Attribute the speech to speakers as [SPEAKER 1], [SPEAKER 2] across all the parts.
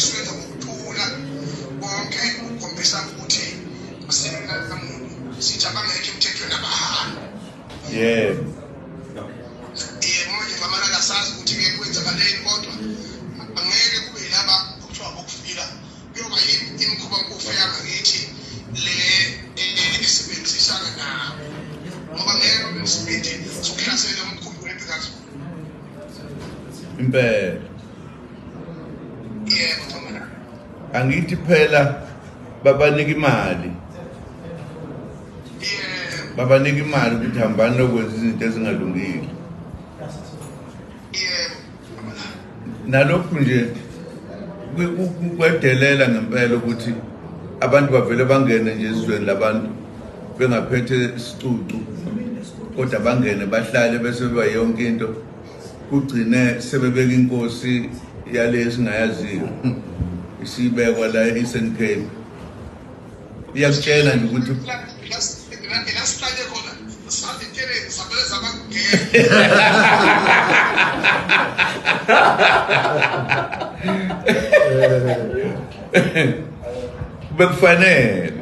[SPEAKER 1] siwenza ngokuthula bonke ukukhombisa ukuthi sithi abangekho emthethweni abahamba.
[SPEAKER 2] Yebo.
[SPEAKER 1] Manje ngamana lasazi ukuthi kwenzakaleni kodwa angeke kube laba kuthiwa ukufika kuyoba imikhuba nkofu yangakithi le esebenzisana nawo ngoba ngeke kube isibindi sokuhlasela umkhumbi wempikazi.
[SPEAKER 2] Impela.
[SPEAKER 1] Yebo Thomana.
[SPEAKER 2] Angithi phela babanika imali. Babanika imali ukuthi hambani lokwenza izinto ezingalungile. Nalokhu nje kwedelela ngempela ukuthi abantu bavele bangene nje ezweni labantu bengaphethe isicucu kodwa bangene bahlale bese beba yonke into kugcine sebebeka inkosi yale singayaziyo isibekwa la eSouthern Cape. Iyakutshela nje ukuthi bekufanele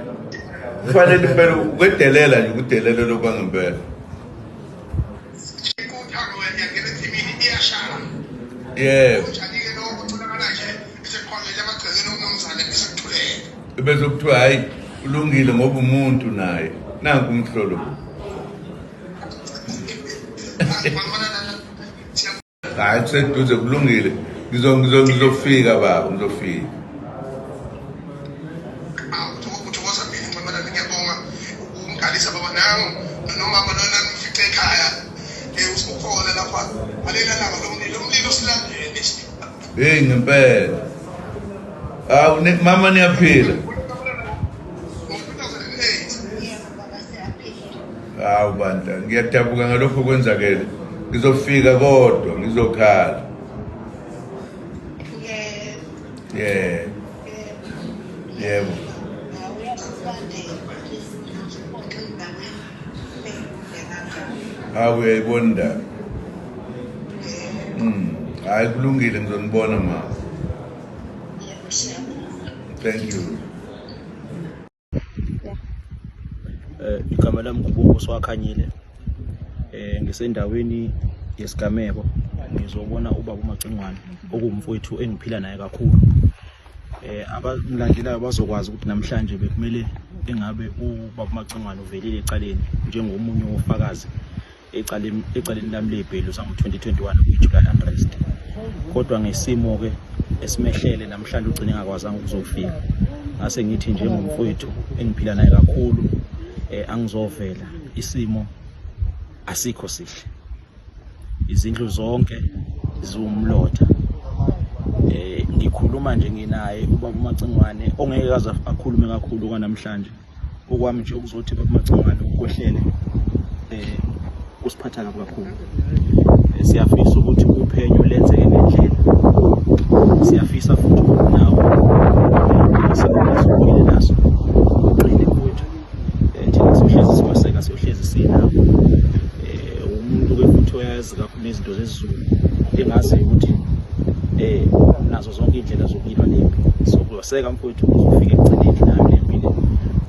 [SPEAKER 2] phela ukwedelela nje ukudelela lokwangempela. Yebo. Bese kuthiwa hayi ulungile ngoba umuntu naye nanku umhlolo. Hayi kuseduze kulungile ngizofika baba ngizofika.
[SPEAKER 1] Uthokoza mina Thomana ngiyabonga ukungalisa baba nangu nomama lona ngifice ekhaya usikhona lapha alela langa lomlilo silandele.
[SPEAKER 2] Hey ngempela. Mama niyaphila. Hawu bandla ngiyadabuka ngalokho kwenzakele. Ngizofika kodwa ngizokhala. Yeah. Yebo. Hawu uyayibona. Hayi kulungile ngizonibona mama. Thank you.
[SPEAKER 3] Igama lami nguBongosi Wakhanyile. Ngisendaweni yesigameko ngizobona ubaba uMacingwane okumfowethu engiphila naye kakhulu. Abamlandelayo bazokwazi ukuthi namhlanje bekumele engabe ubaba uMacingwane uvelile ecaleni njengomunye wofakazi ecaleni lami lebhelu sango-2021 kwi-July unrest. Kodwa ngesimo ke esimehlele namhlanje ugcine engakwazanga ukuzofika. Ngase ngithi njengomfowethu engiphila naye kakhulu angizovela isimo asikho sihle. Izindlu zonke ziwumlotha. Ngikhuluma nje nginaye ubaba uMacingwane ongeke kaze akhulume kakhulu kwanamhlanje. Okwami nje ukuzothi ubaba uMacingwane ukwehlele usiphatha kabi kakhulu. Siyafisa ukuthi uphenyo lenzeke ngendlela. Siyafisa futhi nawo sikwazi naso uqine kwethu. Thina sihlezi siwaseka sihlezi sinawo. Umuntu ke futhi oyazi kakhulu nezinto zezizulu engazi ukuthi nazo zonke indlela zokulwa lempi. Sokuwaseka mfowethu uzofika egcineni nayo lempilo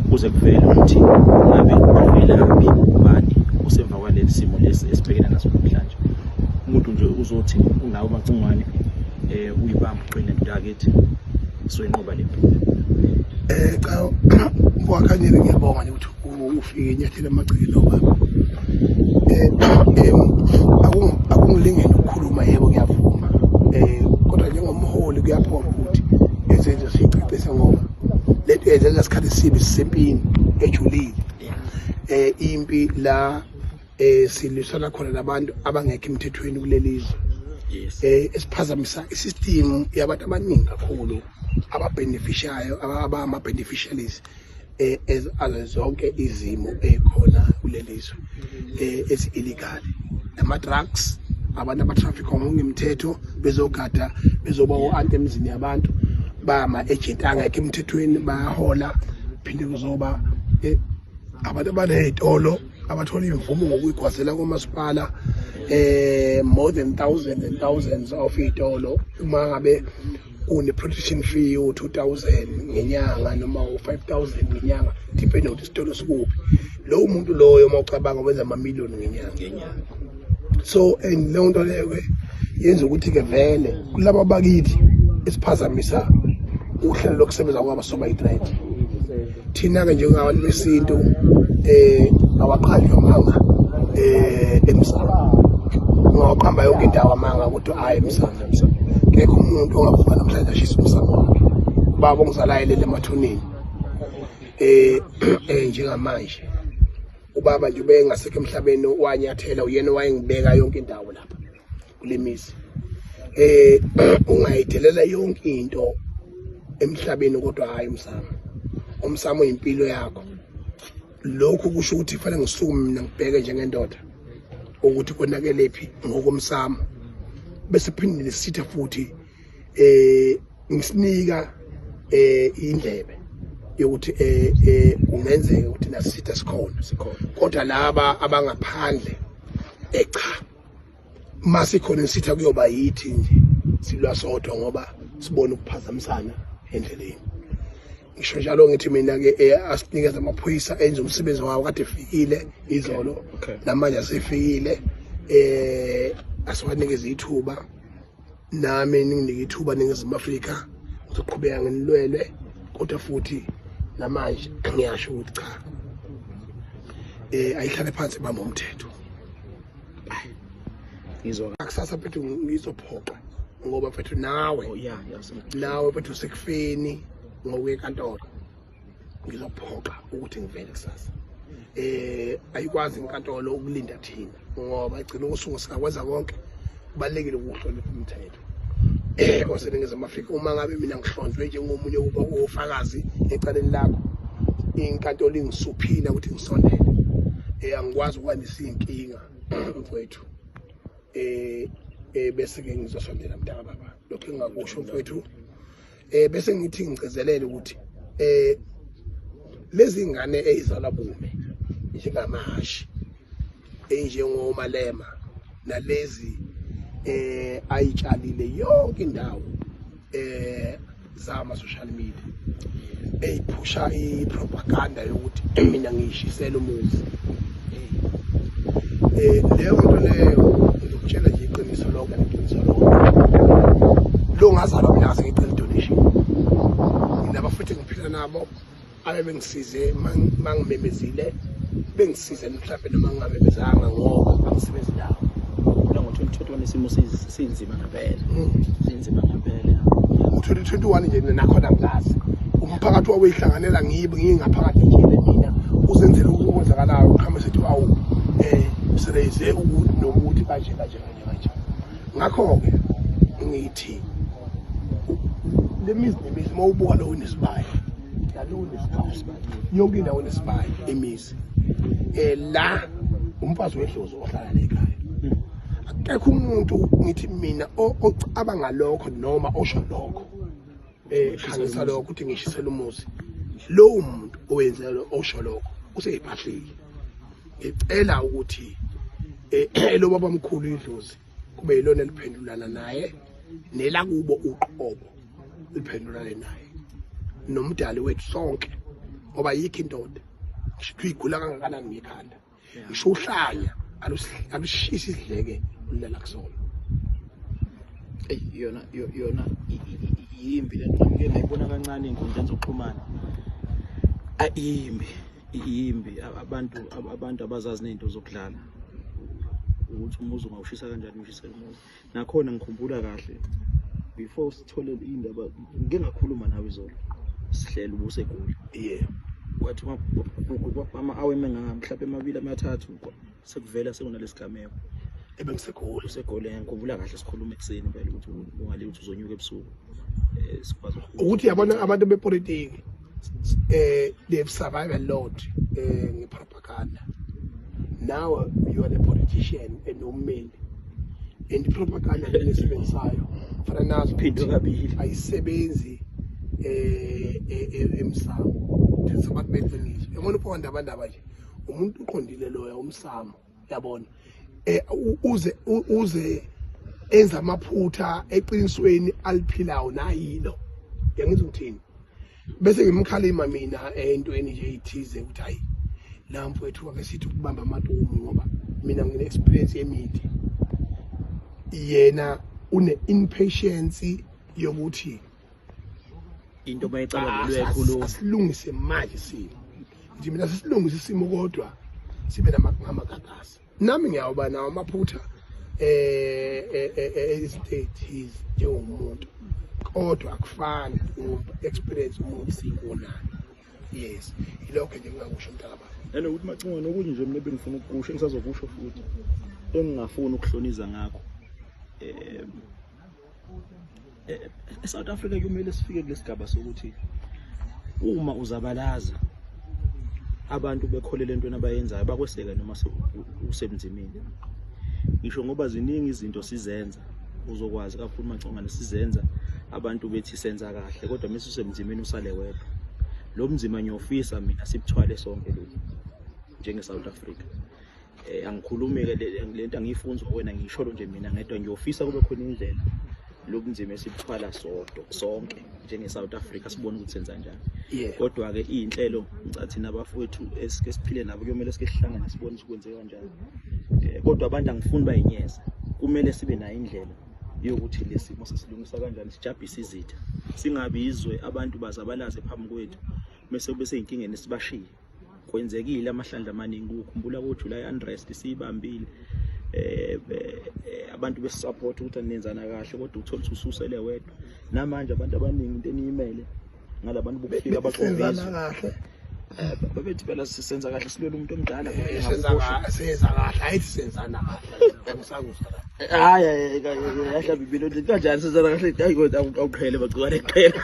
[SPEAKER 3] kuze kuvele ukuthi ngabe uvelaphi ubani usemva kwaleli simo lesi esibhekene naso namhlanje. Umuntu nje uzothi unawo uMacingwane uyibamba uqine ntakithi soyinqoba lempi.
[SPEAKER 1] Cha Wakhanyile ngiyabonga nje ukuthi ufike enyathela amagcikelo baba. Akungilingeni ukukhuluma yebo ngiyavuma. Kodwa njengomholi kuyaphonga ukuthi ezenze sicicise ngoba lento yenza isikhathi sibi sisempini ejulile. Impi la silisana khona nabantu abangekho emthethweni kulelizwe.
[SPEAKER 3] Yes.
[SPEAKER 1] Esiphazamisa isystem yabantu abaningi kakhulu ababeneficiayo abama-beneficiaries zonke izimo ekhona kulelizwe ezi-illegal. Ama-drugs, abantu abatraffic ngokungemthetho bezogada bezoba o-anti emizini yabantu bama-agent angekho emthethweni bayahola. Phinde kuzoba abantu abaney'tolo abathola imvumo ngokuyigwazela kwamasipala more than thousands and thousands of iy'tolo uma ngabe une protection fee u-2000 ngenyanga noma u-5000 ngenyanga depending on isitolo sikuphi lowo muntu loyo mawucabanga wenza amamiliyoni ngenyanga so and leyo nto leyo ke yenza ukuthi ke vele kulabo bakithi esiphazamisa uhlelo lokusebenza kwabasoba itrade thina ke njengabantu besintu awaqhaljwa manga emsamo ungaqhamba yonke indawo amanga kodwa hayi emsamo kekho umuntu ongavuka namhlanje ashisa umsamo wakhe baba ongizalayelele emathuneni njengamanje ubaba nje ubengasekho emhlabeni wanyathela uyena wayengibeka yonke indawo lapha kule mizi ungayidelela yonke into emhlabeni kodwa hayi umsamo impilo yakho lokho kusho ukuthi kufanele ngisukume mina ngibheke njengendoda ukuthi konakelephi ngokomsamo bese phindile sithe futhi ngisinika indlebe yokuthi ungenzeka ukuthi nasitha sikhona kodwa laba abangaphandle cha masikhona sitha kuyoba yithi nje silwa sodwa ngoba sibona ukuphazamisana endleleni ngisho njalo ngithi mina ke asinikeza amaphoyisa enze umsebenzi wawo kade efikile izolo namanje asefikile asiwanikeze ithuba nami nginike ithuba ningezima Afrika uzoqhubeka ngenilwele kodwa futhi namanje ngiyasho ukuthi cha ayihlale phansi bamba umthetho
[SPEAKER 3] ngizwa
[SPEAKER 1] akusasa phethu ngizophoqa ngoba mfethu nawe phethu sekufeni ngokwenkantolo ngizophoqa ukuthi ngivele kusasa ayikwazi inkantolo ukulinda thina ngoba igcina usuku sikakwenza konke kubalekile ukuhlonipha umthetho oseningizimu Afrika uma ngabe mina ngihlonzwe njengomunye ufakazi ecaleni lakho inkantolo ingisuphina ukuthi ngisondele angikwazi ukwandisa inkinga mfowethu bese ke ngizosondela mntaka baba lokho engakusho mfowethu bese ngithi ngigcizelele ukuthi lezi ngane ezizala bume njengamahashi enjengomalema nalezi ayitshalile yonke indawo zama social media eyiphusha ipropaganda yokuthi mina ngiyishisela umuzi leyo nto leyo ngikutshela nje iqiniso lonke neqiniso lonke lo ngazalwa mina ngicela donation nginaba futhi ngiphila nabo abe bengisize mangimemezile bengisize mhlawumbe noma ngingamemezanga ngoba angisebenzi nawo
[SPEAKER 3] ngo-2021 isimo sinzima ngempela sinzima ngempela
[SPEAKER 1] u-2021 nje nakhona ngilazi umphakathi wawuyihlanganela ngingaphakathi nje mina uzenzele ukwenzakalayo uqhame sethi awu seleze nomuthi kanje ngakho-ke ngithi lemizi nemizi uma ubuka lo unesibaya yonke indawo unesibaya imizi la umfazi wedlozi ohlala lekhaya akekho umuntu ngithi mina ocabanga lokho noma osho lokho khangisa lokho ukuthi ngishisela umuzi lowo muntu owenza lo osho lokho useyiphahlile ngicela ukuthi lo baba mkhulu idlozi kube yilona liphendulana naye nelakubo uqobo liphendulane naye nomdali wethu sonke ngoba yikho indoda ngisho igula kangakanani ngekhanda ngisho uhlanya alushisi idleke ulala kusona
[SPEAKER 3] yona yimbi lento ngeke ngayibona kancane inkundla zokuxhumana yimbi abantu abazazi nezinto zokudlala ukuthi umuzi ungawushisa kanjani ushisela umuzi nakhona ngikhumbula kahle before sithole indaba ngeke ngakhuluma nawe izolo sihlela ubusegoli kwathi ama-hour mhlawumbe amabili amathathu sekuvela sekunalesigameko
[SPEAKER 1] ebengiseGoli
[SPEAKER 3] usegoli ngikhumbula kahle sikhuluma ekuseni phela ukuthi ungale ukuthi uzonyuka ebusuku sikwazi
[SPEAKER 1] ukuthi yabona abantu bepolitiki they've survived a lot ngepropaganda. Now you are a politician and ummeli and propaganda lenisebenzayo fana nazo
[SPEAKER 3] phindwe kabili
[SPEAKER 1] ayisebenzi emsamo abantu beqiniso yabona uphonda abantu abaje umuntu uqondile loya umsamo yabona uze enza amaphutha eqinisweni aliphilayo nayilo yangizwa ukuthini bese ngimkhalima mina entweni nje ethize ukuthi hayi la mfowethu ake sithi ukubamba amatomu ngoba mina ngine experience yemithi yena une impatience yokuthi
[SPEAKER 3] into bayicabangelwe ekhulu
[SPEAKER 1] asilungise manje simo nje mina sisilungise isimo kodwa sibe namagagasi nami ngiyawuba nawo amaphutha states njengomuntu kodwa akufani experience umuntu siyibonana yes ilokho nje ngingakusho mntakababa
[SPEAKER 3] nanokuthi Macingwane okunye nje mina bengifuna ukusho engisazokusho futhi engingafuni ukuhloniza ngakho eSouth Africa kumele sifike kulesigaba sokuthi uma uzabalaza abantu bekholele entweni abayenzayo bakweseka noma usebunzimeni ngisho ngoba ziningi izinto sizenza uzokwazi kakhulu Macingwane sizenza abantu bethi senza kahle kodwa mase usebunzimeni usale wedwa lo mzima nyofisa mina sibuthwale sonke lokho njenge South Africa angikhulumi ke lento angiyifunza wena ngisho nje mina ngedwa ngiyofisa kube khona indlela lobunzima esibuthwala sonke njenge South Africa sibone ukuthi senza njani kodwa ke izinhlelo ngicathi nabafowethu esike siphile nabo kuyomela sike sihlangane sibone ukuthi kwenzeka kanjani kodwa abantu angifuni bayinyeza kumele sibe nayo indlela yokuthi lesimo sesilungisa kanjani sijabhisa izitha singabi izwe abantu bazabalaze phambi kwethu bese kube seyinkingeni sibashiye kwenzekile amahlandla amaningi ukukhumbula ko July unrest sibambile abantu besisupport ukuthi anenzana kahle kodwa uthola ukuthi ususele wedwa namanje abantu abaningi into eniyimele ngalabantu bokufika abaqondisa
[SPEAKER 1] kahle
[SPEAKER 3] babethi phela sisenza kahle silwela umuntu omdala
[SPEAKER 1] senza kahle ayithi senzana kahle ngisakuzwa
[SPEAKER 3] hayi yahla bibilo kanjani senzana kahle hayi kodwa awuqhele Macingwane eqhela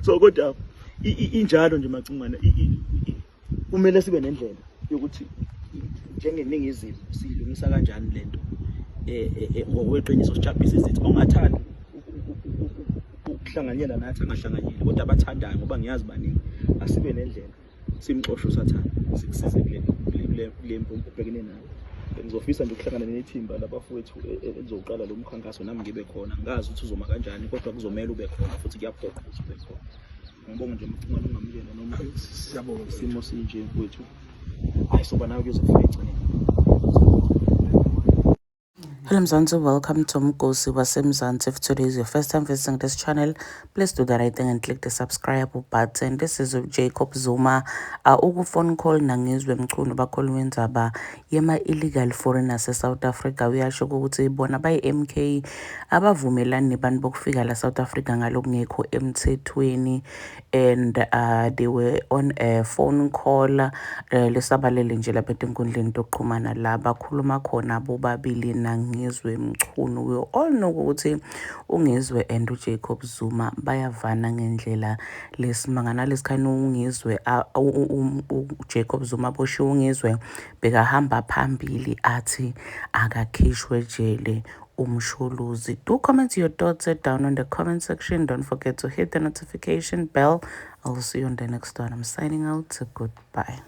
[SPEAKER 3] so kodwa injalo nje Macingwane kumele sibe nendlela yokuthi njengeningizimu silungisa kanjani lento ngokweqiniso sijabhisa izitho ongathanda ukuhlanganyela nathi angahlanganyeli kodwa abathandayo ngoba ngiyazi baningi asibe nendlela simxosho usathana sikusize kule mpompo ubhekene nayo ngizofisa nje ukuhlangana nethimba labafowethu elizoqala lo mkhankaso nami ngibe khona ngazi ukuthi uzoma kanjani kodwa kuzomela ube khona futhi kuyaphoqa ukuthi ube khona ngibonga nje Macingwane ungamukela noma
[SPEAKER 1] siyabonga
[SPEAKER 3] isimo sinje mfowethu ayisoba nawe kuzofika egcineni.
[SPEAKER 4] Hello Mzansi, welcome to Mgosi waseMzansi. If today is your first time visiting this channel, please do the right thing and click the subscribe button. This is Jacob Zuma. Phone call nangizwe mchunu bakhuluma indaba yema illegal foreigners eSouth Africa. Uyasho ukuthi bona bayi MK abavumelani nebantu bokufika la South Africa ngalokungekho emthethweni, and they were on a phone call lesabalele nje lapha enkundleni yokuxhumana la bakhuluma khona bobabili ngizwe mchunu. We all know ukuthi ungizwe and uJacob Zuma bayavana ngendlela lesimangana lesikhani. Ungizwe uJacob Zuma bosho ungizwe bekahamba phambili athi akakhishwe jele umshuluzi. Do comment your thoughts down on the comment section. Don't forget to hit the notification bell. I'll see you on the next one. I'm signing out. Goodbye.